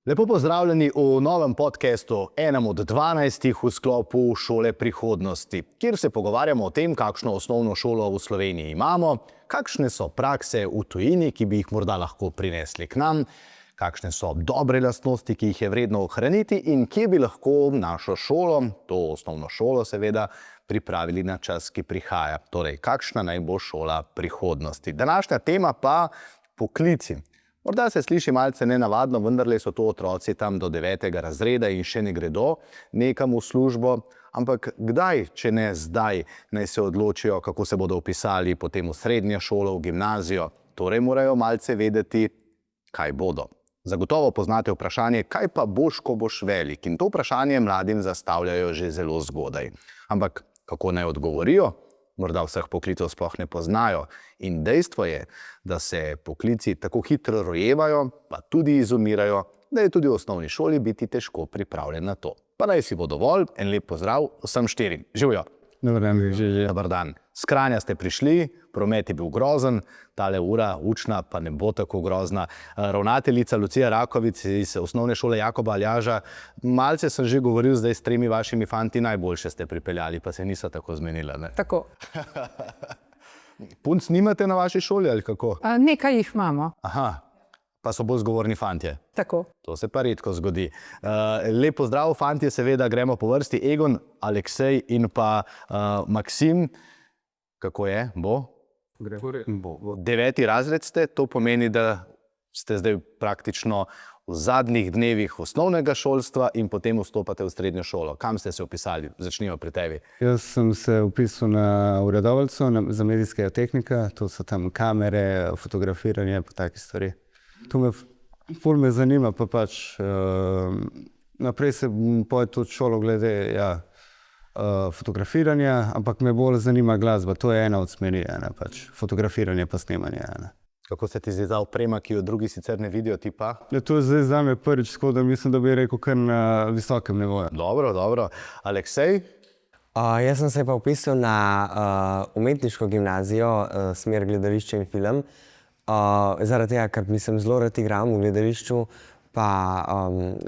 Lepo pozdravljeni v novem podcastu, enem od 12 v sklopu Šole prihodnosti, kjer se pogovarjamo o tem, kakšno osnovno šolo v Sloveniji imamo, kakšne so prakse v tujini, ki bi jih morda lahko prinesli k nam, kakšne so dobre lastnosti, ki jih je vredno ohraniti in kje bi lahko našo šolo, to osnovno šolo seveda, pripravili na čas, ki prihaja. Torej, kakšna naj bo šola prihodnosti. Današnja tema pa poklici. Morda se sliši malce nenavadno, vendarle so to otroci tam do 9. razreda in še ne gredo nekam v službo, ampak kdaj, če ne zdaj, naj se odločijo, kako se bodo vpisali potem v srednjo šolo, v gimnazijo. Torej morajo malce vedeti, kaj bodo. Zagotovo poznate vprašanje, kaj pa boš, ko boš velik? In to vprašanje mladim zastavljajo že zelo zgodaj. Ampak kako naj odgovorijo? Morda vseh poklicov sploh ne poznajo. In dejstvo je, da se poklici tako hitro rojevajo, pa tudi izumirajo, da je tudi v osnovni šoli biti težko pripravljen na to. Pa naj si bo dovolj, en lep pozdrav vsem štirim. Živijo! Dobar dan, že. Dobar dan. S Kranja ste prišli, promet je bil grozen, tale ura učna pa ne bo tako grozna. Ravnateljica Lucija Rakovic iz osnovne šole Jakoba Aljaža. Malce sem že govoril zdaj s 3 vašimi fanti, najboljše ste pripeljali, pa se niso tako zmenila, ne? Tako. Punc nimate na vaši šoli ali kako? Nekaj jih imamo. Aha, pa so bolj zgovorni fantje. Tako. To se pa redko zgodi. Lep pozdrav, fantje, seveda gremo po vrsti. Egon, Aleksej in pa Maksim. Kako je? Bo? Bo. 9. razred ste, to pomeni, da ste zdaj praktično v zadnjih dnevih osnovnega šolstva in potem vstopate v srednjo šolo. Kam ste se vpisali? Začnimo pri tebi. Jaz sem se vpisal na uredovalco za medijskega tehnika, to so tam kamere, fotografiranje pa take stvari. To me zanima, pa pač naprej se poje tudi šolo glede fotografiranja, ampak me bolj zanima glasba, to je ena od smeri, pač fotografiranje pa snemanje. Kako se ti zdi ta oprema, ki jo drugi sicer ne vidijo, ti pa? To je zdaj zame prvič, tako da mislim, da bi rekel kar na visokem nivoju. Dobro, dobro. Aleksej? Jaz sem se pa vpisal na umetniško gimnazijo, smer gledališče in film. Zaradi tega, ker mislim, zelo rad igram v gledališču, pa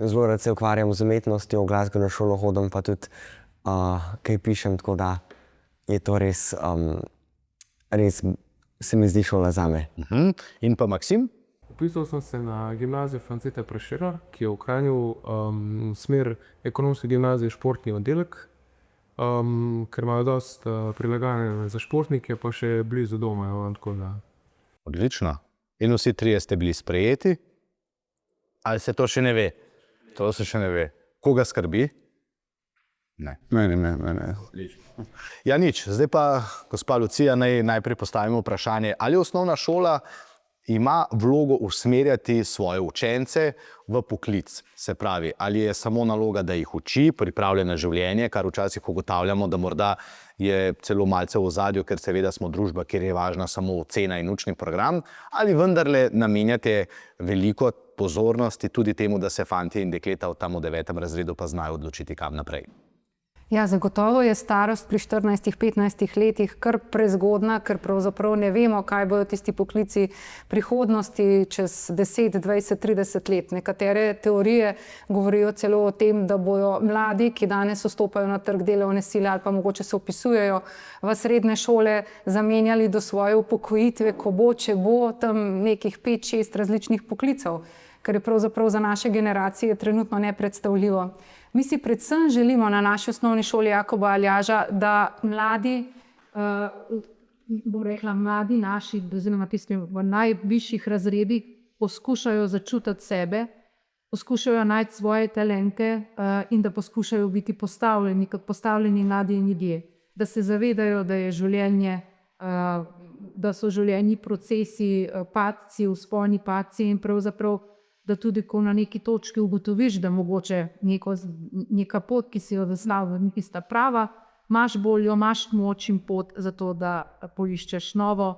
zelo rad se ukvarjam z umetnostjo, v glasbeno šolo hodim, pa tudi kaj pišem, tako da je to res se mi zdi šola zame. In pa Maksim? Vpisal sem se na gimnazijo Franceta Prešerna, ki je v Kranju smer ekonomske gimnazije športni oddelek, ker imajo dosti prilagajanja za športnike, pa še blizu doma. Tako da. Odlično. In vsi 3 ste bili sprejeti? Ali se to še ne ve? To se še ne ve. Koga skrbi? Ne. Mene. Ja, nič. Zdaj pa, gospa Lucija, najprej postavimo vprašanje, ali osnovna šola ima vlogo usmerjati svoje učence v poklic? Se pravi, ali je samo naloga, da jih uči, pripravlja na življenje, kar včasih ugotavljamo, da morda je celo malce v ozadju, ker seveda smo družba, kjer je važna samo ocena in učni program, ali vendarle namenjate veliko pozornosti tudi temu, da se fantje in dekleta tam v 9. razredu pa znajo odločiti kam naprej? Ja, zagotovo je starost pri 14-15 letih kar prezgodna, ker pravzaprav ne vemo, kaj bodo tisti poklici prihodnosti čez 10, 20, 30 let. Nekatere teorije govorijo celo o tem, da bodo mladi, ki danes vstopajo na trg delovne sile ali pa mogoče se vpisujejo v srednje šole, zamenjali do svoje upokojitve, ko bo, če bo tam nekih 5-6 različnih poklicev, kar je pravzaprav za naše generacije trenutno nepredstavljivo. Mi si predvsem želimo na naši osnovni šoli Jakoba Aljaža, da mladi, mladi naši, oziroma tisti v najvišjih razredih, poskušajo začutiti sebe, poskušajo najti svoje talente in da poskušajo biti postavljeni kot postavljeni mladi ljudje. Da se zavedajo, da je življenje, da so življenji procesi, padci, vzponi, padci in pravzaprav da tudi, ko na neki točki ugotoviš, da mogoče neka pot, ki si jo zaznal, ni tista prava, imaš voljo, imaš moč in pot za to, da poiščeš novo,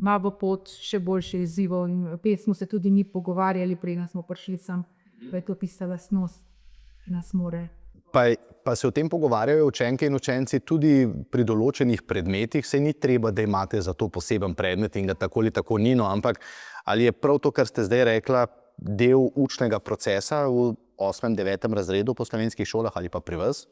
malo pot, še boljše izzivov. In opet smo se tudi mi pogovarjali, preden smo prišli sem, da je to tista lastnost, ki nas more. Pa se o tem pogovarjajo učenke in učenci tudi pri določenih predmetih, saj ni treba, da imate za to poseben predmet in ga tako ali tako ni, ampak ali je prav to, kar ste zdaj rekla, del učnega procesa v 8., 9. razredu po slovenskih šolah ali pa pri vas?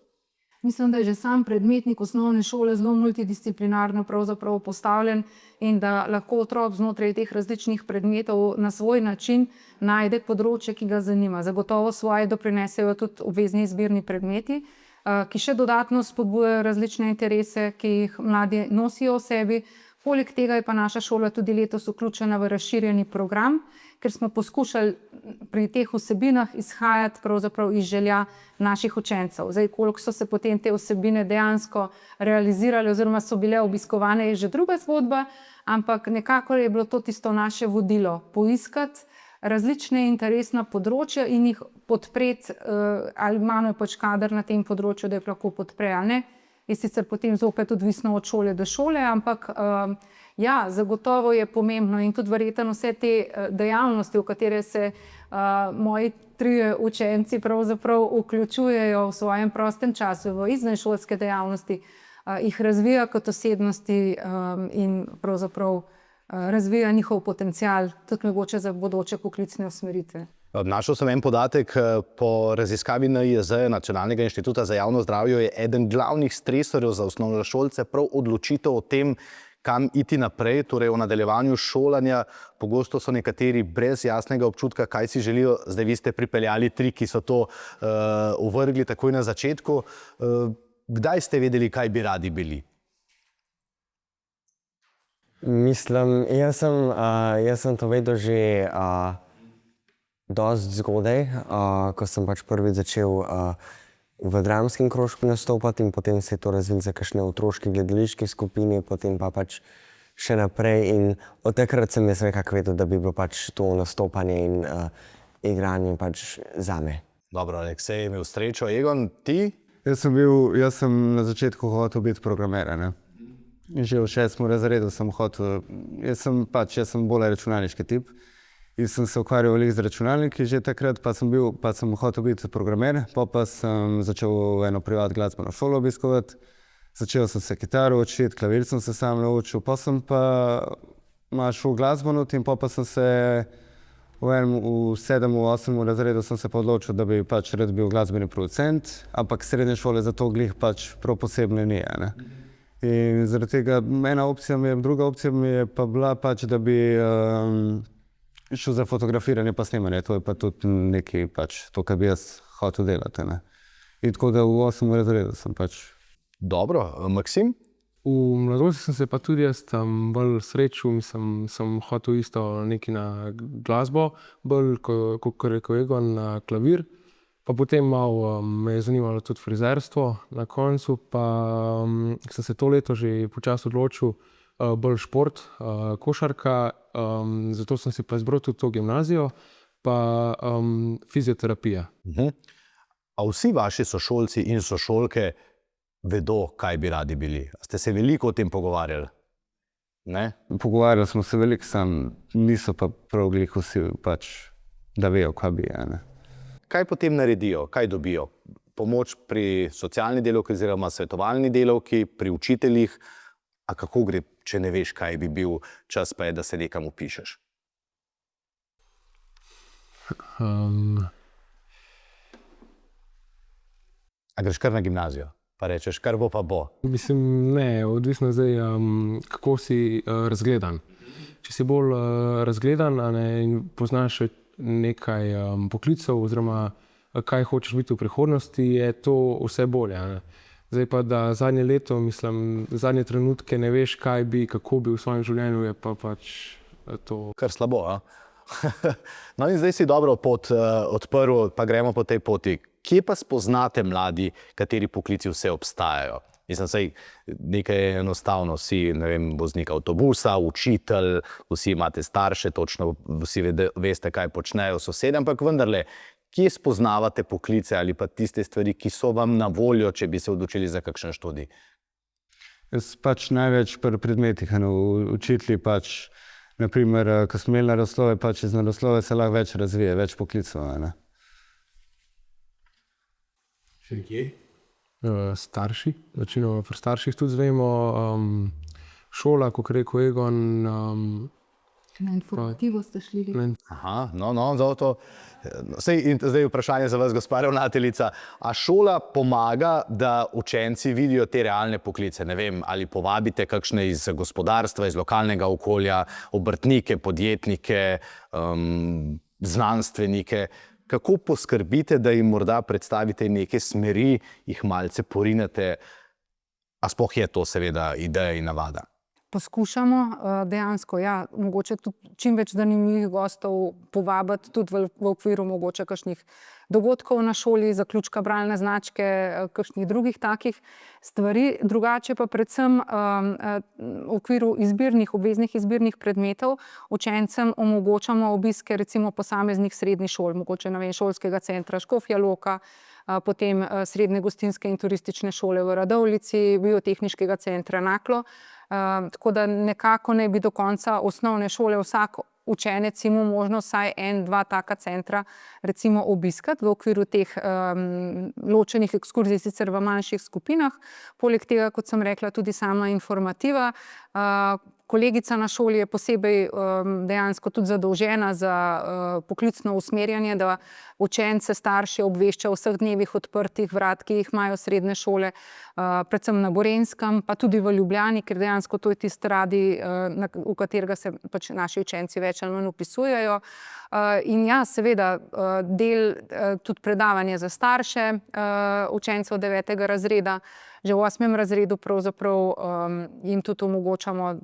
Mislim, da je že sam predmetnik osnovne šole zelo multidisciplinarno pravzaprav postavljen in da lahko otrok znotraj teh različnih predmetov na svoj način najde področje, ki ga zanima. Zagotovo svoje doprinesejo tudi obvezni izbirni predmeti, ki še dodatno spodbujajo različne interese, ki jih mladi nosijo v sebi. Poleg tega je pa naša šola tudi letos vključena v razširjeni program, ker smo poskušali pri teh vsebinah izhajati pravzaprav iz želja naših učencev. Zdaj, koliko so se potem te vsebine dejansko realizirale oziroma so bile obiskovane, je že druga zgodba, ampak nekako je bilo to tisto naše vodilo, poiskati različne interesna področja in jih podpreti, ali imamo pač kader na tem področju, da jih lahko podpre ali ne. Je sicer potem zopet odvisno od šole do šole, ampak ja, zagotovo je pomembno in tudi verjetno vse te dejavnosti, v katere se moji 3 učenci pravzaprav vključujejo v svojem prostem času, v izvenšolske dejavnosti, jih razvija kot osebnosti in pravzaprav razvija njihov potencial, tudi mogoče za bodoče poklicne usmeritve. Našel sem en podatek, po raziskavi NIJZ, Nacionalnega inštituta za javno zdravje, je eden glavnih stresorjev za osnovnošolce prav odločitev o tem, kam iti naprej, torej o nadaljevanju šolanja. Pogosto so nekateri brez jasnega občutka, kaj si želijo. Zdaj vi ste pripeljali 3, ki so to uvrgli takoj na začetku. Kdaj ste vedeli, kaj bi radi bili? Mislim, jaz sem to vedel že dosti zgodaj, ko sem pač prvič začel v dramskem krožku nastopati in potem se je to razvilo za kakšne otroške gledališke skupine, potem pa pač še naprej in od takrat sem jaz nekako vedel, da bi bilo pač to nastopanje in igranje pač zame. Dobro, Aleksej je imel srečo. Egon, ti? Jaz sem na začetku hotel biti programer, ne. In že v 6. razredu sem hotel, jaz sem bolj računalniški tip. In sem se ukvarjal veliko z računalniki že takrat, pa sem hotel biti programer, pa sem začel eno privat glasbeno šolo obiskovati. Začel sem se kitaro učiti, klavir sem se sam naučil, pa sem šel v glasbeno in pa sem se v 7., 8. razredu sem se pa odločil, da bi pač rad bil glasbeni producent, ampak srednje šole za to glih pač prav posebne ni, ne. In zaradi tega druga opcija mi je pa bila pač, da bi šel za fotografiranje pa snemanje, to je pa tudi nekaj pač to, kar bi jaz hotel delati, ne. In tako da v 8. razredu sem pač. Dobro, Maksim? V mladosti sem se pa tudi jaz tam bolj srečal, sem hotel isto nekaj na glasbo, bolj kot rekel Egon, na klavir. Pa potem malo me je zanimalo tudi frizerstvo, na koncu pa sem se to leto že počasi odločil, bolj šport, košarka, zato sem si pa izbral tudi to gimnazijo, pa fizioterapija. A vsi vaši sošolci in sošolke vedo, kaj bi radi bili? Ste se veliko o tem pogovarjali? Ne? Pogovarjali smo se veliko, sam niso pa prav glih vsi pač, da vejo, kaj bi, ne. Kaj potem naredijo? Kaj dobijo? Pomoč pri socialni delavki oziroma svetovalni delavki, pri učiteljih? A kako gre, če ne veš, kaj bi bil čas, pa je, da se nekam vpišeš? A greš kar na gimnazijo, pa rečeš, kar bo pa bo? Mislim, ne, odvisno zdaj, kako si razgledan. Če si bolj razgledan in poznaš nekaj poklicev oziroma kaj hočeš biti v prihodnosti, je to vse bolje, ne. Zdaj pa, da zadnje leto, zadnje trenutke ne veš, kako bi v svojem življenju, je pa pač to. Kar slabo, a? No in zdaj si dobro pot odprl, pa gremo po tej poti. Kje pa spoznate mladi, kateri poklici vse obstajajo? Mislim, saj nekaj je enostavno, vsi, ne vem, voznik avtobusa, učitelj, vsi imate starše, točno vsi veste, kaj počnejo sosede, ampak vendarle, kje spoznavate poklice ali pa tiste stvari, ki so vam na voljo, če bi se odločili za kakšen študij? Jaz pač največ pri predmetih, učitelji pač, naprimer, ko smo imeli naravslove, pač iz naravslove se lahko več razvije, več poklicov, ne. Še kje? Starši, večino pri starših tudi zvemo, šola, kot rekel Egon, Na informativo ste šli. Aha, zato. Zdaj je vprašanje za vas, gospa ravnateljica. A šola pomaga, da učenci vidijo te realne poklice? Ne vem, ali povabite kakšne iz gospodarstva, iz lokalnega okolja, obrtnike, podjetnike, znanstvenike. Kako poskrbite, da jim morda predstavite neke smeri, jih malce porinete? A sploh je to seveda ideja in navada? Poskušamo dejansko, ja, mogoče tudi čim več zanimivih gostov povabiti tudi v okviru mogoče kakšnih dogodkov na šoli, zaključka bralne značke, kakšnih drugih takih stvari. Drugače pa predvsem v okviru obveznih izbirnih predmetov učencem omogočamo obiske recimo posameznih srednjih šol, mogoče šolskega centra Škofja Loka, potem srednje gostinske in turistične šole v Radovljici, biotehniškega centra Naklo. Tako da nekako naj bi do konca osnovne šole vsak učenec imel možnost vsaj 1-2 taka centra recimo obiskati v okviru teh ločenih ekskurzij, sicer v manjših skupinah. Poleg tega, kot sem rekla, tudi sama informativa. Kolegica na šoli je posebej dejansko tudi zadolžena za poklicno usmerjanje, da učence, starše obvešča o vseh dnevih odprtih vrat, ki jih imajo srednje šole, predvsem na Gorenjskem, pa tudi v Ljubljani, ker dejansko to je tisti radij, v katerega se pač naši učenci več ali manj vpisujejo. In ja, seveda, del tudi predavanje za starše učencev 9. razreda. Že v 8. razredu pravzaprav jim tudi omogočamo,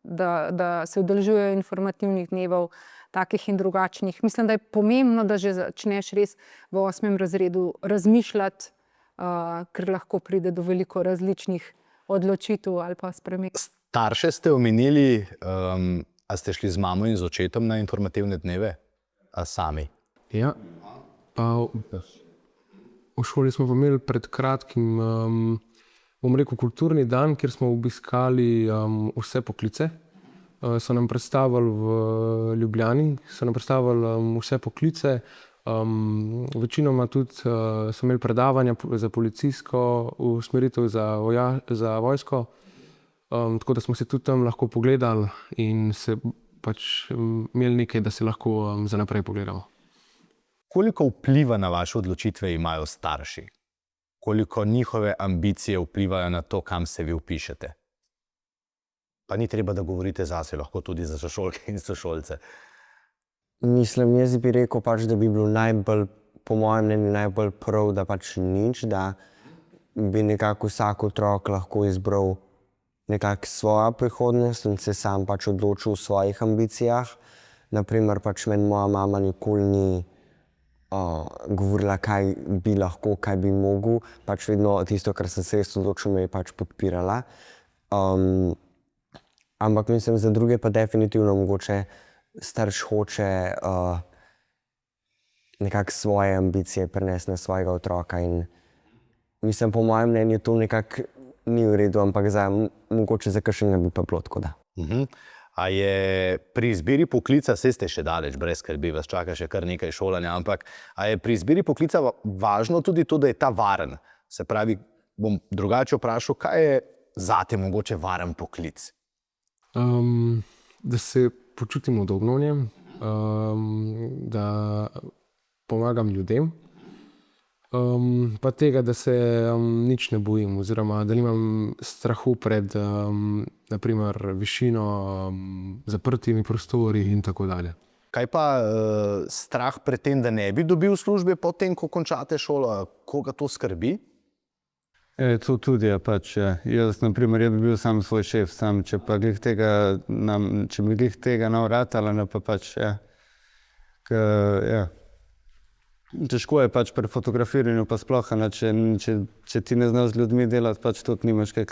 da se udeležujejo informativnih dnevov, takih in drugačnih. Mislim, da je pomembno, da že začneš res v 8. razredu razmišljati, ker lahko pride do veliko različnih odločitev ali pa sprememb. Starše ste omenili, a ste šli z mamo in z očetom na informativne dneve? A sami? Ja, pa v šoli smo imeli pred kratkim kulturni dan, kjer smo obiskali vse poklice. So nam predstavili v Ljubljani, so nam predstavili vse poklice. Večinoma tudi so imeli predavanja za policijsko usmeritev za vojsko. Tako da smo se tudi tam lahko pogledali in se pač imeli nekaj, da se lahko za naprej pogledamo. Koliko vpliva na vaše odločitve imajo starši? Koliko njihove ambicije vplivajo na to, kam se vi vpišete? Pa ni treba, da govorite zase, lahko tudi za sošolke in sošolce. Mislim, jaz bi rekel pač, da bi bilo najbolj, po mojem mnenju, najbolj prav, da pač nič, da bi nekako vsak otrok lahko izbral nekako svojo prihodnost in se sam pač odločil o svojih ambicijah. Naprimer, pač meni moja mama nikoli ni govorila, kaj bi lahko, kaj bi mogel. Pač vedno tisto, kar sem se res odločil, me je pač podpirala. Ampak mislim, za druge pa definitivno mogoče starš hoče nekako svoje ambicije prenesti na svojega otroka in mislim, po mojem mnenju to nekako ni v redu, ampak mogoče za kakšnega bi pa bilo tako, da. A je pri izbiri poklica, saj ste še daleč, brez skrbi, vas čaka še kar nekaj šolanja, ampak a je pri izbiri poklica važno tudi to, da je ta varen? Se pravi, bom drugače vprašal, kaj je zate mogoče varen poklic? Da se počutim udobno v njem, da pomagam ljudem, pa tega, da se nič ne bojim oziroma da nimam strahu pred naprimer višino, zaprtimi prostori in tako dalje. Kaj pa strah pred tem, da ne bi dobil službe potem, ko končate šolo? Koga to skrbi? To tudi je pač. Jaz, na primer, bi bil sam svoj šef, če pa glih tega ne vratala, pa pač, težko je pač pri fotografiranju, pa sploh, če ti ne znaš z ljudmi delati, pač tudi nimaš kaj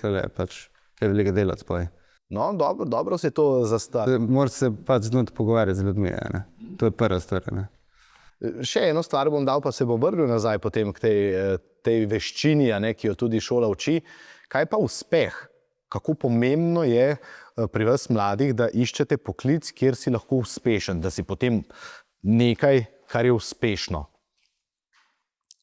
veliko delati spoj. No, dobro se to zastavi. Moraš se pač znati pogovarjati z ljudmi, to je prva stvar. Še eno stvar bom dal, pa se bom vrnil nazaj potem k tej veščini, ki jo tudi šola uči. Kaj pa uspeh? Kako pomembno je pri vas mladih, da iščete poklic, kjer si lahko uspešen, da si potem nekaj, kar je uspešno?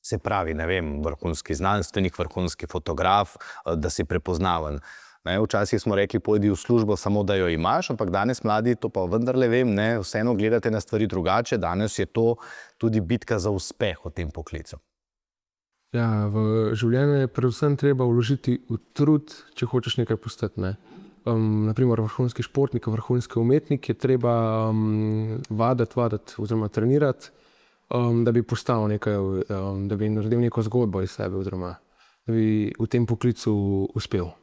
Se pravi, ne vem, vrhunski znanstvenik, vrhunski fotograf, da si prepoznaven. Ne, včasih smo rekli, pojdi v službo samo, da jo imaš, ampak danes mladi, to pa vendarle vem, ne, vseeno gledate na stvari drugače, danes je to tudi bitka za uspeh v tem poklicu. Ja, v življenju je predvsem treba vložiti v trud, če hočeš nekaj postati. Ne? Naprimer, vrhunski športnik, vrhunski umetnik je treba vaditi oziroma trenirati, da bi postal nekaj, da bi naredil neko zgodbo iz sebe oziroma da bi v tem poklicu uspel.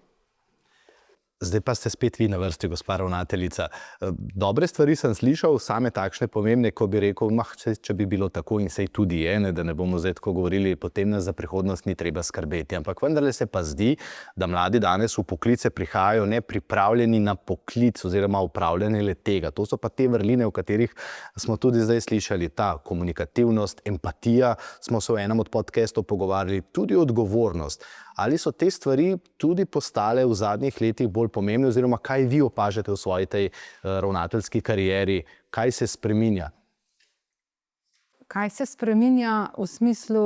Zdaj pa ste spet vi na vrsti, gospa ravnateljica. Dobre stvari sem slišal, same takšne pomembne, ko bi rekel, če bi bilo tako in sej tudi je, ne, da ne bomo zdaj tako govorili, potem nas za prihodnost ni treba skrbeti. Ampak vendarle se pa zdi, da mladi danes v poklice prihajajo nepripravljeni na poklic oziroma upravljanje le tega. To so pa te vrline, o katerih smo tudi zdaj slišali, ta komunikativnost, empatija, smo se v enem od podcastov pogovarjali, tudi odgovornost. Ali so te stvari tudi postale v zadnjih letih bolj pomembne, oziroma kaj vi opažate v svoji tej ravnateljski karieri, kaj se spreminja? Kaj se spreminja v smislu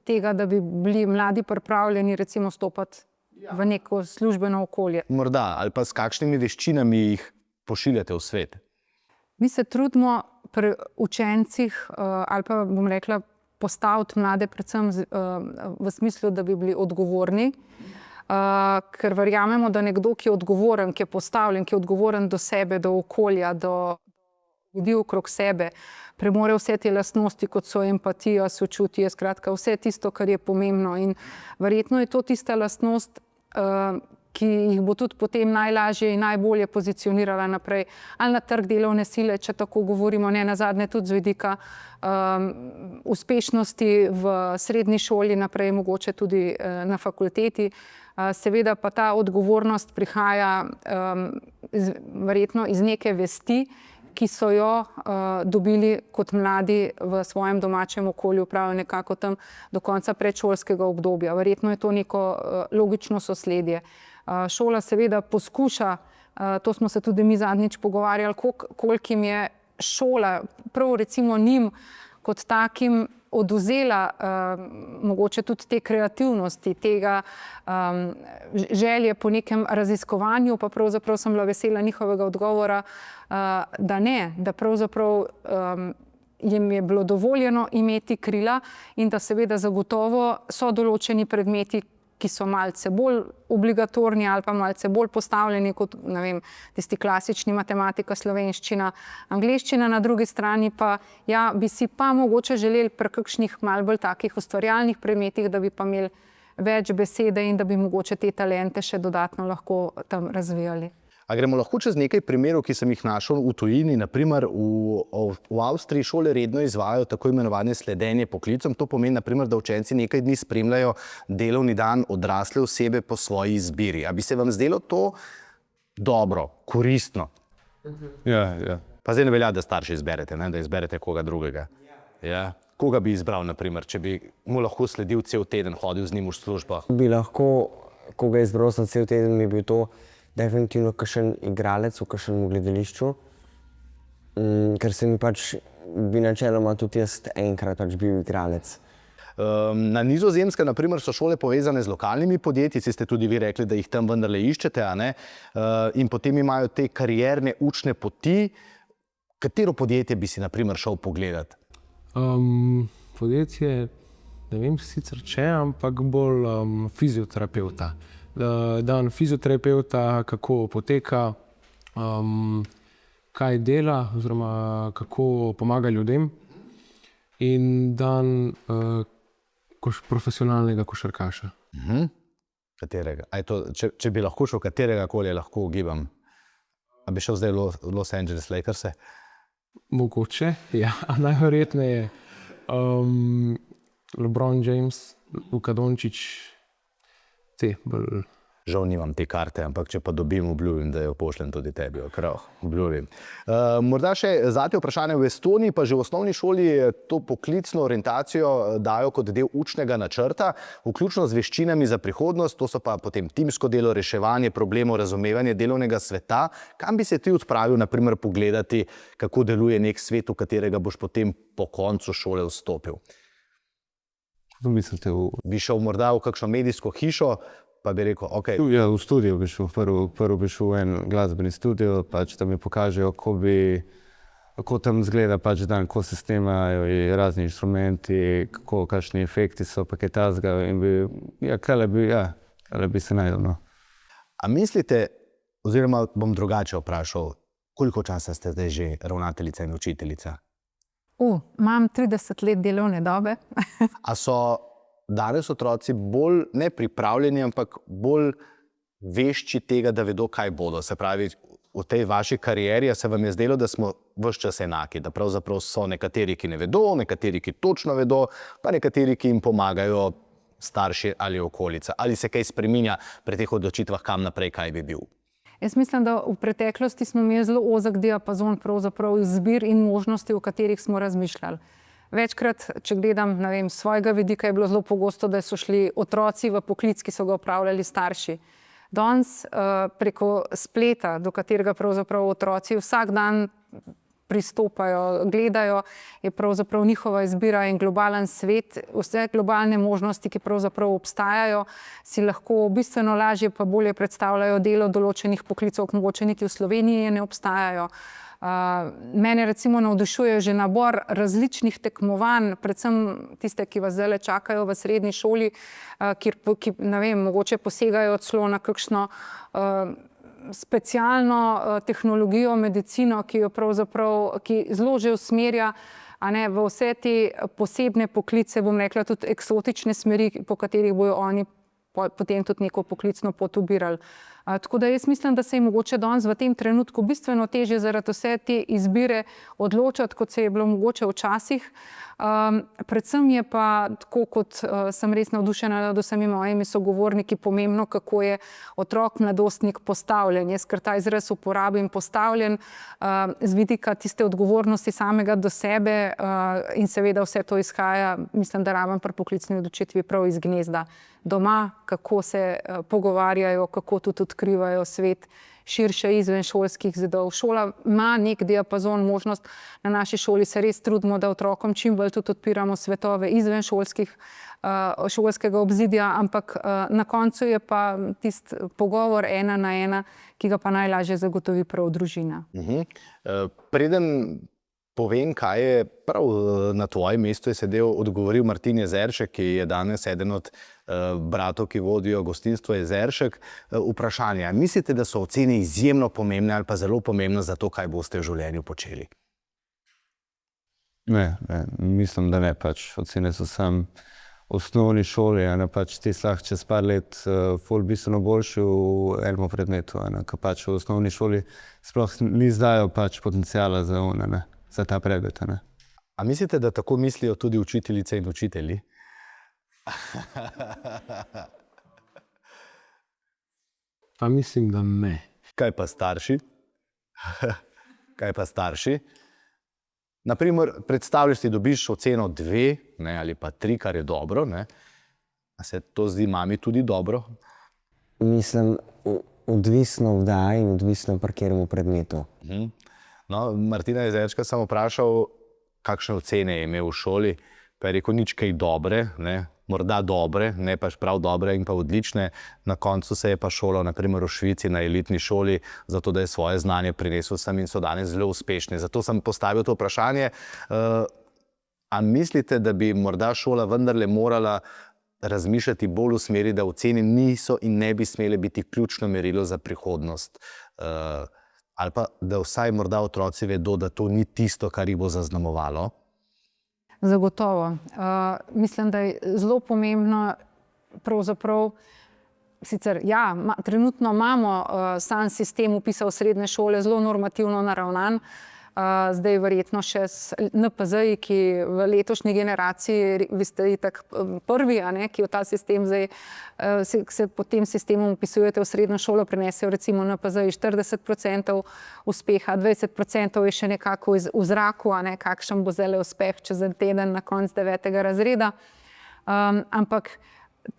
tega, da bi bili mladi pripravljeni recimo stopati v neko službeno okolje? Morda, ali pa s kakšnimi veščinami jih pošiljate v svet? Mi se trudimo pri učencih ali pa bom rekla, postaviti mlade predvsem v smislu, da bi bili odgovorni, ker verjamemo, da nekdo, ki je odgovoren, ki je postavljen, ki je odgovoren do sebe, do okolja, do ljudi okrog sebe, premore vse te lastnosti, kot so empatija, sočutje, skratka vse tisto, kar je pomembno. In verjetno je to tista lastnost, ki jih bo tudi potem najlažje in najbolje pozicionirala naprej, ali na trg delovne sile, če tako govorimo, ne nazadnje tudi z vidika uspešnosti v srednji šoli, naprej mogoče tudi na fakulteti. Seveda pa ta odgovornost prihaja verjetno iz neke vesti, ki so jo dobili kot mladi v svojem domačem okolju, prav nekako tam do konca predšolskega obdobja. Verjetno je to neko logično sosledje. Šola seveda poskuša, to smo se tudi mi zadnjič pogovarjali, koliko jim je šola, prav recimo njim kot takim, odvzela mogoče tudi te kreativnosti, tega želje po nekem raziskovanju, pa pravzaprav sem bila vesela njihovega odgovora, da ne, da pravzaprav jim je bilo dovoljeno imeti krila in da seveda zagotovo so določeni predmeti, ki so malce bolj obligatorni ali pa malce bolj postavljeni kot, ne vem, tisti klasični matematika, slovenščina, angleščina, na drugi strani pa, ja, bi si pa mogoče želeli pri kakšnih malo bolj takih ustvarjalnih predmetih, da bi pa imeli več besede in da bi mogoče te talente še dodatno lahko tam razvijali. A gremo lahko čez nekaj primerov, ki sem jih našel v tujini, naprimer v Avstriji šole redno izvajajo tako imenovane sledenje poklicom. To pomeni, naprimer, da učenci nekaj dni spremljajo delovni dan odrasle osebe po svoji izbiri. A bi se vam zdelo to dobro, koristno? Ja. Pa zdaj ne velja, da starši izberete, ne? Da izberete koga drugega. Ja. Koga bi izbral, naprimer, če bi mu lahko sledil cel teden, hodil z njim v službo? Bi lahko, koga izbral sem cel teden, bi bil to definitivno kakšen igralec v kakšnem gledališču, ker se mi pač bi načeloma tudi jaz enkrat pač bil igralec. Na Nizozemskem, naprimer, so šole povezane z lokalnimi podjetji, ste tudi vi rekli, da jih tam vendarle iščete, a ne? In potem imajo te karierne učne poti. Katero podjetje bi si, naprimer, šel pogledati? Podjetje, ne vem sicer če, ampak bolj fizioterapeuta. Dan fizioterapeuta, kako poteka, kaj dela oziroma kako pomaga ljudem, in dan profesionalnega košarkaša. Katerega? Če bi lahko šel katerega koli, lahko ugibam. A bi šel zdaj v Los Angeles Lakerse? Mogoče, ja. Najverjetneje LeBron James, Luka Dončić, te bolj. Žal nimam te karte, ampak če pa dobim, obljubim, da jo pošljem tudi tebi okrog. Obljubim. Morda še zate vprašanje. V Estoniji pa že v osnovni šoli to poklicno orientacijo dajo kot del učnega načrta, vključno z veščinami za prihodnost, to so pa potem timsko delo, reševanje problemov, razumevanje delovnega sveta. Kam bi se ti odpravil, naprimer, pogledati, kako deluje nek svet, v katerega boš potem po koncu šole vstopil? Mislite Bi šel morda v kakšno medijsko hišo, pa bi rekel, ok, Ja, v studio bi šel, prvo bi šel v en glasbeni studio, pač da mi pokažejo, kako tam izgleda pač dan, kako se snemajo razni instrumenti, kakšni efekti so, pa kaj tazga in kale bi se našel, no. a mislite, oziroma bom drugače vprašal, koliko časa ste zdaj že ravnateljica in učiteljica? Imam 30 let delovne dobe. A so danes otroci bolj ne pripravljeni, ampak bolj vešči tega, da vedo, kaj bodo? Se pravi, v tej vaši karieri se vam je zdelo, da smo ves čas enaki, da pravzaprav so nekateri, ki ne vedo, nekateri, ki točno vedo, pa nekateri, ki jim pomagajo starši ali okolica. Ali se kaj spreminja pri teh odločitvah, kam naprej, kaj bi bil? Jaz mislim, da v preteklosti smo imeli zelo ozek diapazon pravzaprav izbir in možnosti, o katerih smo razmišljali. Večkrat, če gledam, ne vem, svojega vidika, je bilo zelo pogosto, da so šli otroci v poklic, ki so ga opravljali starši. Danes preko spleta, do katerega pravzaprav otroci vsak dan pristopajo, gledajo, je pravzaprav njihova izbira in globalen svet, vse globalne možnosti, ki pravzaprav obstajajo, si lahko bistveno lažje pa bolje predstavljajo delo določenih poklicov, mogoče niti v Sloveniji ne obstajajo. Mene recimo navdušuje že nabor različnih tekmovanj, predvsem tiste, ki vas zdaj čakajo v srednji šoli, ki ne vem, mogoče posegajo celo na kakšno specialno tehnologijo, medicino, ki zelo že usmerja v vse te posebne poklice, bom rekla tudi eksotične smeri, po katerih bojo oni potem tudi neko poklicno pot ubirali. Tako da jaz mislim, da se je mogoče danes v tem trenutku bistveno težje zaradi vse te izbire odločati, kot se je bilo mogoče včasih. Predvsem je pa, tako kot sem res navdušena nad vsemi mojimi sogovorniki, pomembno, kako je otrok, mladostnik postavljen. Jaz kar ta izraz uporabim, postavljen z vidika tiste odgovornosti samega do sebe in seveda vse to izhaja, mislim, da raven pri poklicni odločitvi prav iz gnezda doma, kako se pogovarjajo, kako tudi odkrivajo svet širše izven šolskih zidov. Šola ima nek diapazon, možnost. Na naši šoli se res trudimo, da otrokom čim bolj tudi odpiramo svetove izven šolskega obzidja, ampak na koncu je pa tisti pogovor ena na ena, ki ga pa najlažje zagotovi prav družina. Preden povem, kaj je prav na tvojem mestu je sedel, odgovoril Martin Jezeršek, ki je danes eden od bratov, ki vodijo gostinstvo Jezeršek. Vprašanje, mislite, da so ocene izjemno pomembne ali pa zelo pomembne za to, kaj boste v življenju počeli? Ne, mislim, da ne. Pač ocene so sam v osnovni šoli, pač ti lahko čez par let ful bistveno boljši v enem predmetu, ker pač v osnovni šoli sploh ni zdajo pač potencijala za ta predmet. A mislite, da tako mislijo tudi učiteljice in učitelji? Pa mislim, da ne. Kaj pa starši? Kaj pa starši? Naprimer, predstavljaš si, dobiš oceno 2 ali pa 3, kar je dobro. A se to zdi mami tudi dobro? Mislim, odvisno vdaj in odvisno pri katerem predmetu. No, Martina Jezerška sem vprašal, kakšne ocene je imel v šoli, pa je rekel nič kaj dobre, morda dobre, ne pač prav dobre in pa odlične. Na koncu se je pa šolal, naprimer v Švici, na elitni šoli, zato da je svoje znanje prinesel sem in so danes zelo uspešni. Zato sem postavil to vprašanje. A mislite, da bi morda šola vendarle morala razmišljati bolj v smeri, da ocene niso in ne bi smele biti ključno merilo za prihodnost? Ali pa da vsaj morda otroci vedo, da to ni tisto, kar jih bo zaznamovalo? Zagotovo. Mislim, da je zelo pomembno pravzaprav, sicer ja, trenutno imamo sam sistem vpisa v srednje šole zelo normativno naravnan, zdaj verjetno še s NPZ-ji, ki v letošnji generaciji, vi ste itak prvi, ki v ta sistem zdaj se pod tem sistemom vpisujete v srednjo šolo, prinesejo recimo NPZ-ji 40% uspeha, 20% je še nekako v zraku, kakšen bo zdaj uspeh čez en teden na konc 9. razreda. Ampak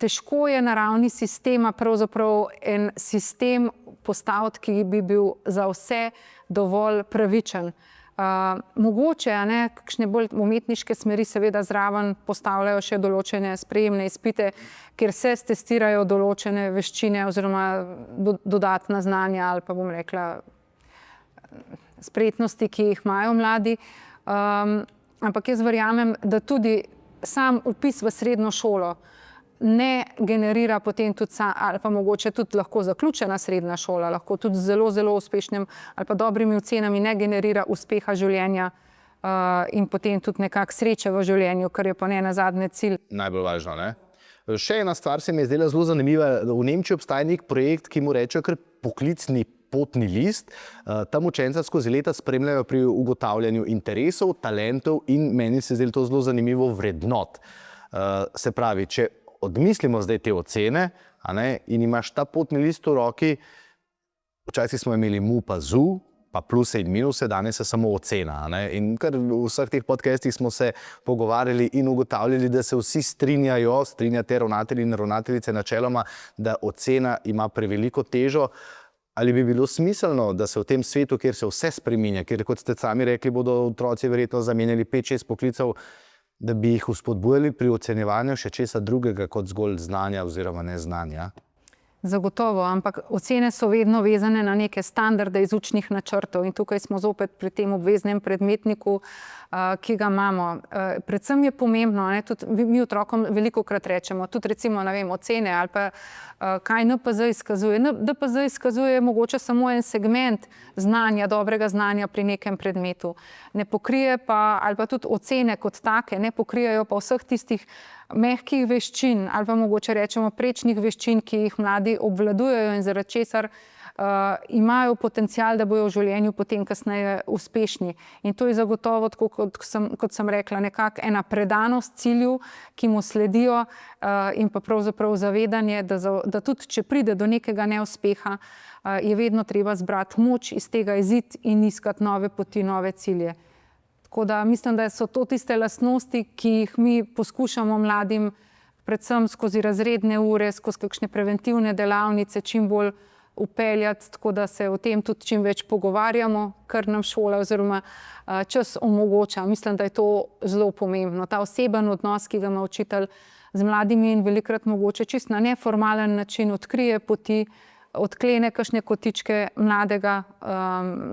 težko je na ravni sistema pravzaprav en sistem postaviti, ki bi bil za vse dovolj pravičen. Mogoče, kakšne bolj umetniške smeri seveda zraven postavljajo še določene sprejemne izpite, kjer se testirajo določene veščine oziroma dodatna znanja ali pa bom rekla spretnosti, ki jih imajo mladi. Ampak jaz verjamem, da tudi sam vpis v srednjo šolo ne generira potem tudi, ali pa mogoče tudi lahko zaključena srednja šola, lahko tudi zelo, zelo uspešnim ali pa dobrimi ocenami ne generira uspeha življenja in potem tudi nekako sreče v življenju, kar je pa ne nazadnje cilj. Najbolj važno, ne? Še ena stvar se mi je zdela zelo zanimiva. V Nemčiji obstaja nek projekt, ki mu rečejo kar poklicni potni list. Tam učenca skozi leta spremljajo pri ugotavljanju interesov, talentov in meni se je zdelo to zelo zanimivo vrednot. Se pravi, če odmislimo zdaj te ocene, in imaš ta potni list v roki, včasih smo imeli mu pa zu, pa pluse in minuse, danes je samo ocena. In kar v vseh teh podcastih smo se pogovarjali in ugotavljali, da se vsi strinjate ravnatelji in ravnateljice načeloma, da ocena ima preveliko težo. Ali bi bilo smiselno, da se v tem svetu, kjer se vse spreminja, kjer, kot ste sami rekli, bodo otroci verjetno zamenjali 5-6 poklicev, da bi jih vzpodbujali pri ocenjevanju še česa drugega kot zgolj znanja oziroma neznanja? Zagotovo, ampak ocene so vedno vezane na neke standarde iz učnih načrtov in tukaj smo zopet pri tem obveznem predmetniku, ki ga imamo. Predvsem je pomembno, tudi mi otrokom velikokrat rečemo, tudi recimo, ocene ali pa kaj NPZ izkazuje. NPZ izkazuje mogoče samo en segment znanja, dobrega znanja pri nekem predmetu. Ne pokrije pa, ali pa tudi ocene kot take, ne pokrijajo pa vseh tistih mehkih veščin ali pa mogoče rečemo prečnih veščin, ki jih mladi obvladujejo in zaradi česar imajo potencial, da bojo v življenju potem kasneje uspešni. In to je zagotovo, tako kot sem rekla, nekako ena predanost cilju, ki mu sledijo in pa pravzaprav zavedanje, da tudi če pride do nekega neuspeha, je vedno treba zbrati moč iz tega izid in iskati nove poti, nove cilje. Tako da mislim, da so to tiste lastnosti, ki jih mi poskušamo mladim predvsem skozi razredne ure, skozi kakšne preventivne delavnice čim bolj vpeljati, tako da se o tem tudi čim več pogovarjamo, kar nam šola oziroma čas omogoča. Mislim, da je to zelo pomembno. Ta oseben odnos, ki ga ima učitelj z mladimi in velikokrat mogoče čisto na neformalen način odkrije poti, odklene kakšne kotičke mladega,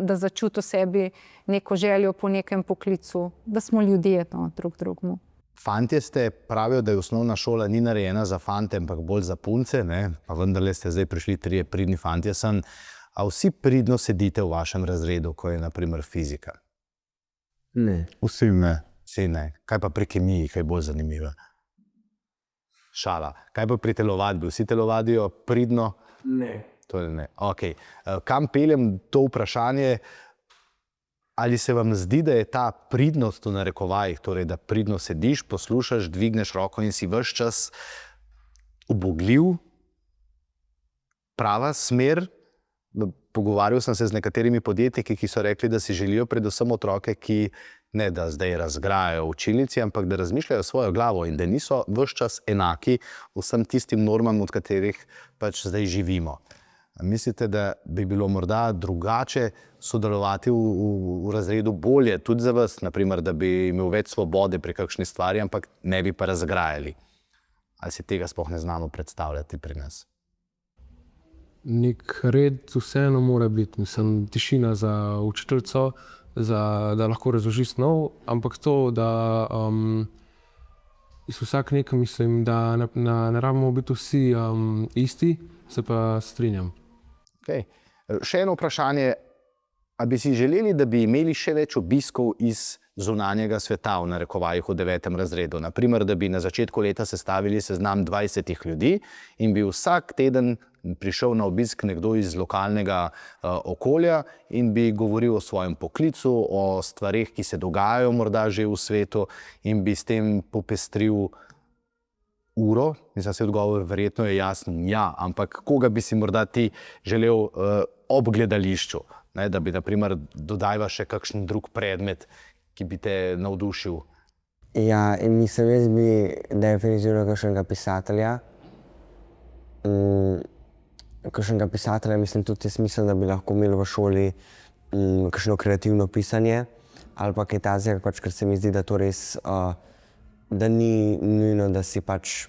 da začuti v sebi neko željo po nekem poklicu, da smo ljudje drug drugemu. Fantje ste, pravijo, da je osnovna šola ni narejena za fante, ampak bolj za punce, pa vendarle ste zdaj prišli 3 pridni fantje sem. A vsi pridno sedite v vašem razredu, ko je na primer fizika? Ne. Vsi ne. Vsi ne. Kaj pa pri kemiji, kaj je bolj zanimivo? Šala. Kaj pa pri telovadbi? Vsi telovadijo pridno? Ne. To ne. Okay. Kam peljem to vprašanje? Ali se vam zdi, da je ta pridnost v narekovajih, torej da pridno sediš, poslušaš, dvigneš roko in si ves čas ubogljiv, prava smer? Pogovarjal sem se z nekaterimi podjetniki, ki so rekli, da si želijo predvsem otroke, ki ne da zdaj razgrajajo v učilnici, ampak da razmišljajo svojo glavo in da niso ves čas enaki vsem tistim normam, od katerih pač zdaj živimo. Mislite, da bi bilo morda drugače sodelovati v razredu bolje, tudi za vas, naprimer, da bi imel več svobode pri kakšni stvari, ampak ne bi pa razgrajali? Ali si tega sploh ne znamo predstavljati pri nas? Nek red vseeno mora biti, mislim, tišina za učiteljico, da lahko razloži snov, ampak to, da iz vsak nekaj mislim, da ne rabimo biti vsi isti, se pa strinjam. Okay. Še eno vprašanje, a bi si želeli, da bi imeli še več obiskov iz zunanjega sveta v narekovajih v 9. razredu? Naprimer, da bi na začetku leta sestavili seznam 20 ljudi in bi vsak teden prišel na obisk nekdo iz lokalnega okolja in bi govoril o svojem poklicu, o stvareh, ki se dogajajo morda že v svetu in bi s tem popestril uro. Mislim, se odgovor verjetno je jasen, ja, ampak koga bi si morda ti želel ob gledališču, da bi, na primer, dodajal še kakšen drug predmet, ki bi te navdušil? Ja, in mislim, jaz bi definitivno kakšnega pisatelja. Kakšnega pisatelja, mislim tudi, jaz mislim, da bi lahko imeli v šoli kakšno kreativno pisanje. ali pa kaj takega, pač, ker se mi zdi, da to res, da ni nujno, da si pač,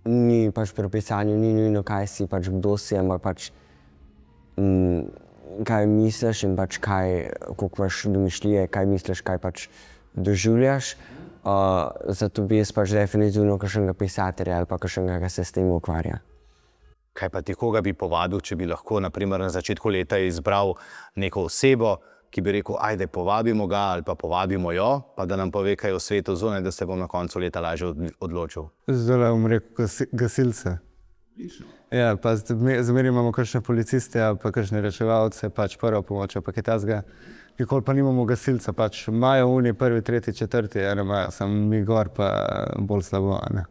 ni pač pri pisanju, ni nujno, kaj si, pač kdo si, ampak pač kaj misliš in pač kaj, koliko imaš domišljije, kaj misliš, kaj pač doživljaš. Zato bi jaz pač definitivno kakšnega pisatelja ali pa kakšnega, ki se s tem ukvarja. Kaj pa ti, koga bi povabil, če bi lahko naprimer na začetku leta izbral neko osebo, ki bi rekel, ajde, povabimo ga ali pa povabimo jo, pa da nam pove kaj o svetu zunaj, da se bom na koncu leta lažje odločil? Zdaj bom rekel gasilce. Ja, pa zmeraj imamo kakšne policiste ali pa kakšne reševalce, pač prvo pomoč, pa kaj takega. Nikoli pa nimamo gasilca, pač imajo oni prvi, tretji, četrti, ene imajo, samo mi gor pa bolj slabo, ne.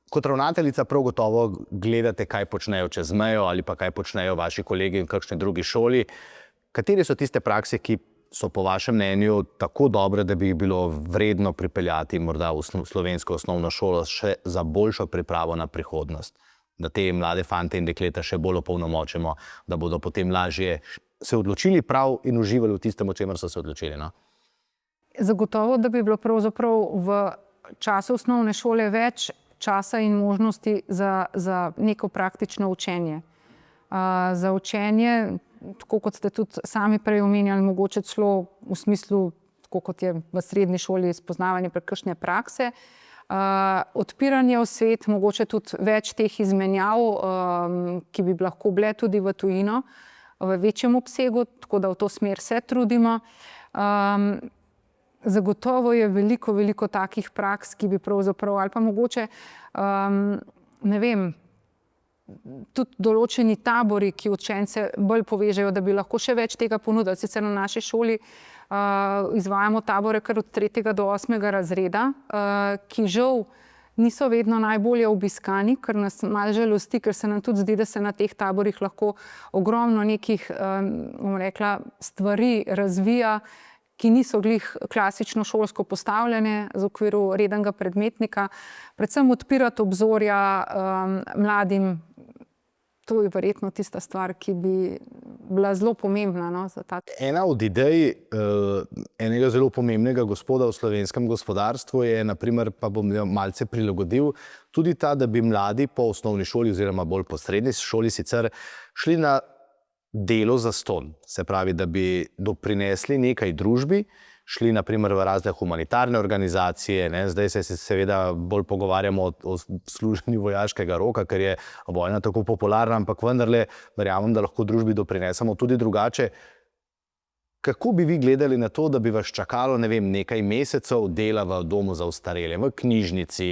Kot ravnateljica prav gotovo gledate, kaj počnejo čez mejo ali pa kaj počnejo vaši kolegi v kakšni drugi šoli. Kateri so tiste prakse, ki so po vašem mnenju tako dobre, da bi jih bilo vredno pripeljati morda v slovensko osnovno šolo še za boljšo pripravo na prihodnost? Da te mlade fante in dekleta še bolj opolnomočimo, da bodo potem lažje se odločili prav in uživali v tistem, o čemer so se odločili, no? Zagotovo, da bi bilo pravzaprav v času osnovne šole več časa in možnosti za neko praktično učenje. Za učenje, tako kot ste tudi sami prej omenjali, mogoče celo v smislu, tako kot je v srednji šoli, spoznavanje prekršne prakse, odpiranje v svet, mogoče tudi več teh izmenjav, ki bi lahko bile tudi v tujino, v večjem obsegu, tako da v to smer se trudimo. Zagotovo je veliko takih praks, ki bi pravzaprav, ali pa mogoče, ne vem, tudi določeni tabori, ki učence bolj povežejo, da bi lahko še več tega ponudili. Sicer na naši šoli izvajamo tabore kar od 3. do 8. razreda, ki žal niso vedno najbolje obiskani, kar nas malo žalosti, ker se nam tudi zdi, da se na teh taborih lahko ogromno nekih, bom rekla, stvari razvija, ki niso glih klasično šolsko postavljene v okviru rednega predmetnika. Predvsem odpirati obzorja mladim, to je verjetno tista stvar, ki bi bila zelo pomembna, no, za ta. Ena od idej enega zelo pomembnega gospoda v slovenskem gospodarstvu je, naprimer, pa bom malce prilagodil, tudi ta, da bi mladi po osnovni šoli oziroma bolj po srednji šoli sicer šli na delo zastonj. Se pravi, da bi doprinesli nekaj družbi, šli naprimer v razne humanitarne organizacije, ne? Zdaj se seveda bolj pogovarjamo o služenju vojaškega roka, ker je vojna tako popularna, ampak vendarle verjamem, da lahko družbi doprinesemo tudi drugače. Kako bi vi gledali na to, da bi vas čakalo, ne vem, nekaj mesecev dela v domu za ostarele, v knjižnici,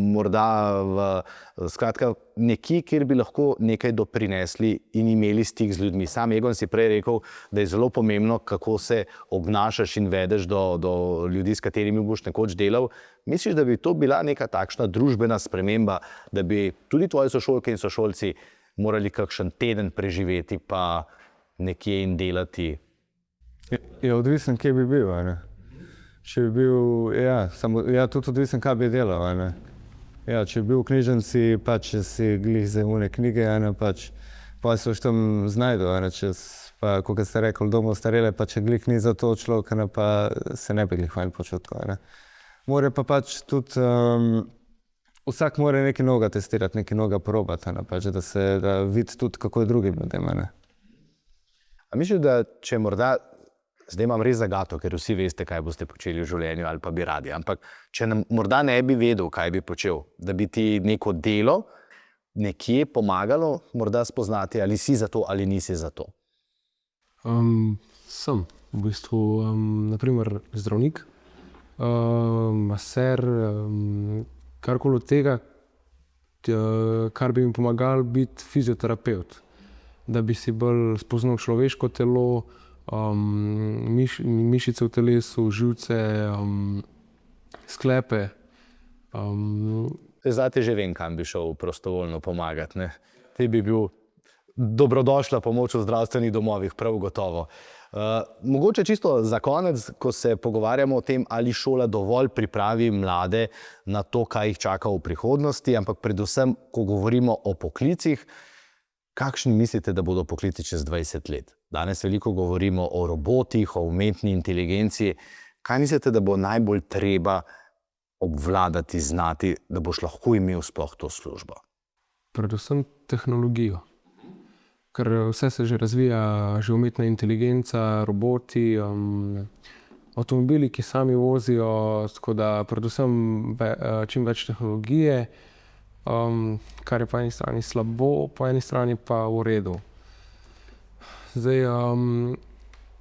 morda skratka, nekje, kjer bi lahko nekaj doprinesli in imeli stik z ljudmi. Sam Egon si prej rekel, da je zelo pomembno, kako se obnašaš in vedeš do ljudi, s katerimi boš nekoč delal. Misliš, da bi to bila neka takšna družbena sprememba, da bi tudi tvoji sošolke in sošolci morali kakšen teden preživeti pa nekje in delati? Je odvisen, kje bi bil, ne? Če bi bil, tudi odvisen, kaj bi delal, ne? Ja, če bi bil v knjižnici, pač si glih za une knjige, ne, pač pa se už tam znajdu, ne, pa, kot ste rekli, domu ostarele, pa če glih ni za to človeka, ne, pa se ne bi glih fajn počutil, ne. More pa pač tudi, vsak mora nekaj novega testirati, nekaj novega probati, ne, pač, da vidi tudi, kako je drugim ljudem, ne. A misliš, da če morda, zdaj imam res zagato, ker vsi veste, kaj boste počeli v življenju ali pa bi radi, ampak če morda ne bi vedel, kaj bi počel, da bi ti neko delo nekje pomagalo morda spoznati, ali si za to ali nisi za to? Sem v bistvu, naprimer, zdravnik, maser, karkoli od tega, kar bi mi pomagalo biti fizioterapevt. Da bi si bolj spoznal človeško telo, mišice v telesu, živce, sklepe. Zdaj te že vem, kam bi šel prostovoljno pomagati, ne? Te bi bil dobrodošla pomoč v zdravstvenih domovih, prav gotovo. Mogoče čisto za konec, ko se pogovarjamo o tem, ali šola dovolj pripravi mlade na to, kaj jih čaka v prihodnosti, ampak predvsem, ko govorimo o poklicih, Kakšni mislite, da bodo poklici čez 20 let? Danes veliko govorimo o robotih, o umetni inteligenci. Kaj mislite, da bo najbolj treba obvladati, znati, da boš lahko imel sploh to službo? Predvsem tehnologijo. Ker vse se že razvija, že umetna inteligenca, roboti, avtomobili, ki sami vozijo, tako da predvsem čim več tehnologije, kar je po eni strani slabo, po eni strani pa v redu. Zdaj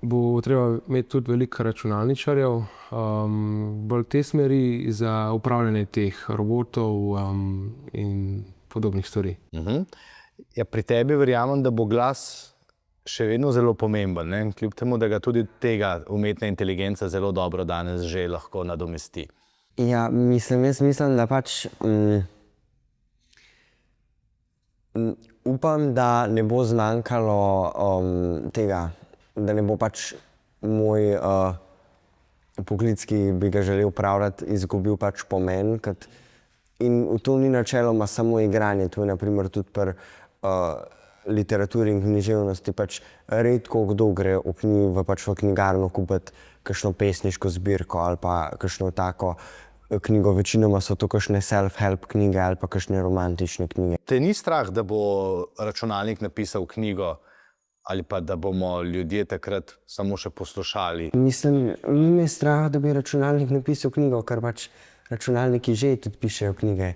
bo treba imeti tudi veliko računalničarjev, bolj te smeri za upravljanje teh robotov in podobnih stvari. Ja, pri tebi verjamem, da bo glas še vedno zelo pomemben, ne? Kljub temu, da ga tudi tega umetna inteligenca zelo dobro danes že lahko nadomesti. Ja, jaz mislim, da pač upam, da ne bo zmanjkalo tega, da ne bo pač moj poklic, ki bi ga želel opravljati, izgubil pač pomen. In to ni načeloma samo igranje, to je na primer tudi pri literaturi in književnosti. Pač redko kdo gre v knjigarno kupiti kakšno pesniško zbirko ali pa kakšno tako knjigo. Večinoma so to kakšne self-help knjige ali pa kakšne romantične knjige. Te ni strah, da bo računalnik napisal knjigo ali pa da bomo ljudje takrat samo še poslušali? Mislim, ni me strah, da bi računalnik napisal knjigo, ker pač računalniki že tudi pišejo knjige.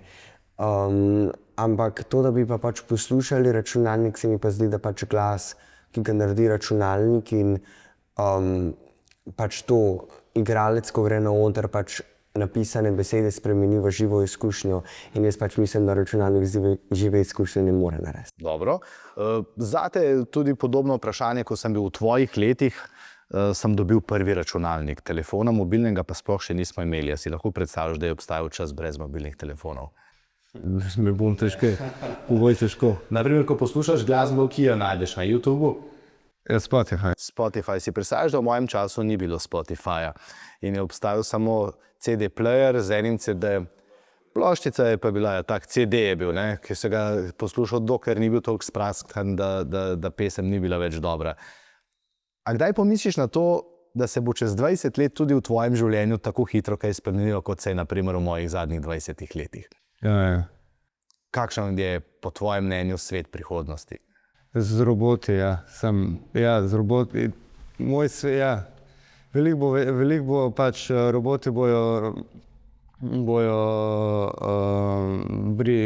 Ampak to, da bi pa pač poslušali računalnik, se mi pa zdi, da pač glas, ki ga naredi računalnik in pač to igralec, ko gre na oder, pač napisane besede spremeni v živo izkušnjo. In jaz pač mislim, da računalnik žive izkušnje ne more narediti. Dobro. Zate je tudi podobno vprašanje, ko sem bil v tvojih letih, sem dobil prvi računalnik. Telefona mobilnega pa sploh še nismo imeli. Si lahko predstavljaš, da je obstajal čas brez mobilnih telefonov? Me bom težko, povoj težko. Naprimer, ko poslušaš glasbo, ki jo najdeš na YouTubu? Spotify. Spotify. Si predstavljaš, da v mojem času ni bilo Spotifyja in je obstajal samo CD player z enim CD. Ploščica je pa bila, tak CD je bil, ne, ki se ga poslušal, dokler ni bil toliko spraskan, da pesem ni bila več dobra. A kdaj pomisliš na to, da se bo čez 20 let tudi v tvojem življenju tako hitro kaj spremenilo, kot se je na primer v mojih zadnjih 20 letih? Ja. Kakšen je po tvojem mnenju svet prihodnosti? Z roboti, ja. Z roboti. Moj svet, ja. Veliko bo pač, roboti bojo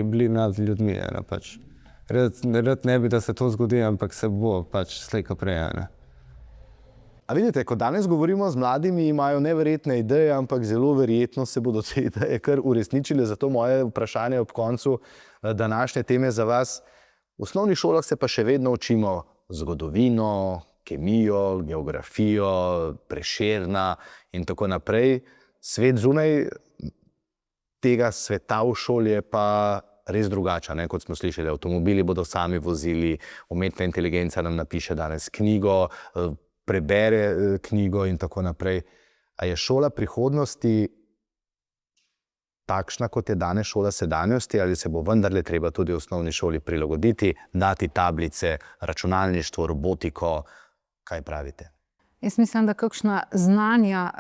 bili nad ljudmi, ne, pač. Rad ne bi, da se to zgodi, ampak se bo pač slej ko prej, ne. A vidite, ko danes govorimo z mladimi, imajo neverjetne ideje, ampak zelo verjetno se bodo te ideje kar uresničile. Zato moje vprašanje ob koncu današnje teme za vas. V osnovnih šolah se pa še vedno učimo zgodovino, kemijo, geografijo, Prešerna in tako naprej. Svet zunaj tega sveta v šoli je pa res drugačen, kot smo slišali. Avtomobili bodo sami vozili, umetna inteligenca nam napiše danes knjigo, prebere knjigo in tako naprej. A je šola prihodnosti takšna, kot je danes šola sedanjosti, ali se bo vendarle treba tudi v osnovni šoli prilagoditi, dati tablice, računalništvo, robotiko? Kaj pravite? Jaz mislim, da kakšna znanja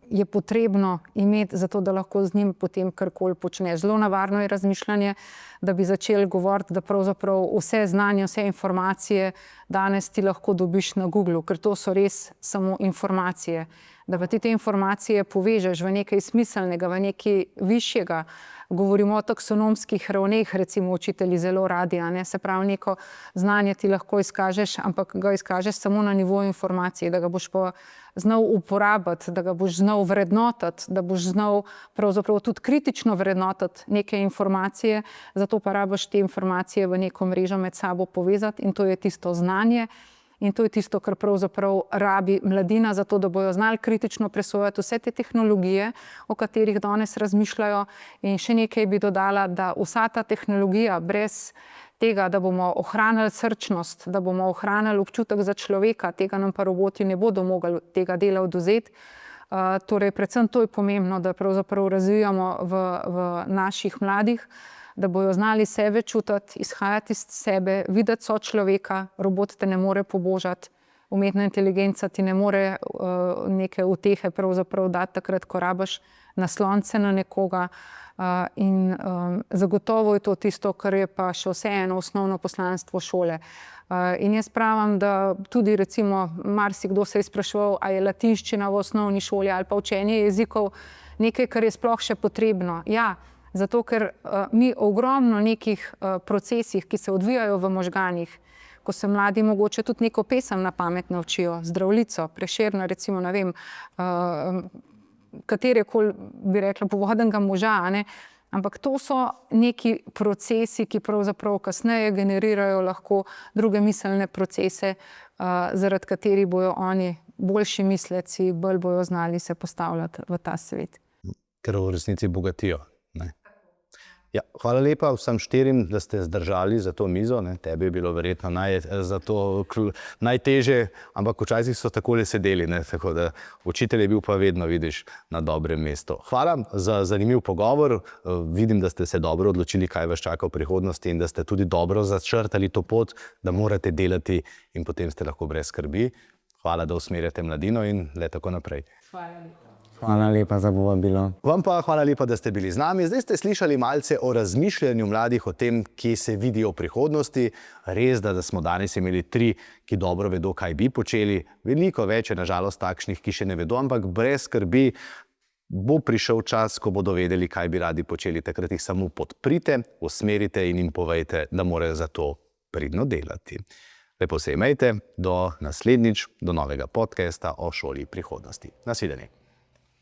je potrebno imeti, zato da lahko z njim potem karkoli počneš. Zelo nevarno je razmišljanje, da bi začeli govoriti, da pravzaprav vse znanje, vse informacije danes ti lahko dobiš na Googlu, ker to so res samo informacije. Da pa ti te informacije povežeš v nekaj smiselnega, v nekaj višjega. Govorimo o taksonomskih ravneh, recimo učitelji zelo radi, ne? Se pravi, neko znanje ti lahko izkažeš, ampak ga izkažeš samo na nivoju informacije, da ga boš pa znal uporabiti, da ga boš znal vrednotiti, da boš znal pravzaprav tudi kritično vrednotiti neke informacije, zato pa rabiš te informacije v neko mrežo med sabo povezati in to je tisto znanje. In to je tisto, kar pravzaprav rabi mladina, zato da bojo znali kritično presojati vse te tehnologije, o katerih danes razmišljajo. In še nekaj bi dodala, da vsa ta tehnologija brez tega, da bomo ohranili srčnost, da bomo ohranili občutek za človeka, tega nam pa roboti ne bodo mogli tega dela odvzeti. Torej, predvsem to je pomembno, da pravzaprav razvijamo v naših mladih. da bojo znali sebe čutiti, izhajati iz sebe, videti sočloveka, robot te ne more pobožati, umetna inteligenca ti ne more neke utehe pravzaprav dati takrat, ko rabiš naslonce na nekoga. In zagotovo je to tisto, kar je pa še vseeno osnovno poslanstvo šole. In jaz pravim, da tudi recimo marsikdo se je spraševal, a je latinščina v osnovni šoli ali pa učenje jezikov nekaj, kar je sploh še potrebno. Ja, zato ker mi ogromno nekih procesih, ki se odvijajo v možganih, ko se mladi mogoče tudi neko pesem na pamet naučijo, Zdravljico, Prešerna, recimo, ne vem, katerekoli, bi rekla, povodenega moža, ne? Ampak to so neki procesi, ki pravzaprav kasneje generirajo lahko druge miselne procese, zaradi katerih bojo oni boljši misleci, bolj bojo znali se postavljati v ta svet. Ker v resnici bogatijo. Ne? Ja, hvala lepa vsem štirim, da ste zdržali za to mizo. Ne? Tebi je bilo verjetno najtežje, ampak včasih so takole sedeli. Ne? Tako da učitelj je bil pa vedno, vidiš, na dobrem mestu. Hvala za zanimiv pogovor. Vidim, da ste se dobro odločili, kaj vas čaka v prihodnosti in da ste tudi dobro začrtali to pot, da morate delati in potem ste lahko brez skrbi. Hvala, da usmerjate mladino in le tako naprej. Hvala lepa za povabilo. Vam pa hvala lepa, da ste bili z nami. Zdaj ste slišali malce o razmišljanju mladih o tem, kje se vidijo v prihodnosti. Res, da smo danes imeli 3, ki dobro vedo, kaj bi počeli. Veliko več je nažalost takšnih, ki še ne vedo, ampak brez skrbi bo prišel čas, ko bodo vedeli, kaj bi radi počeli. Takrat jih samo podprite, usmerite in jim povejte, da morajo za to pridno delati. Lepo se imejte, do naslednjič, do novega podcasta o šoli prihodnosti. Nasvidenje.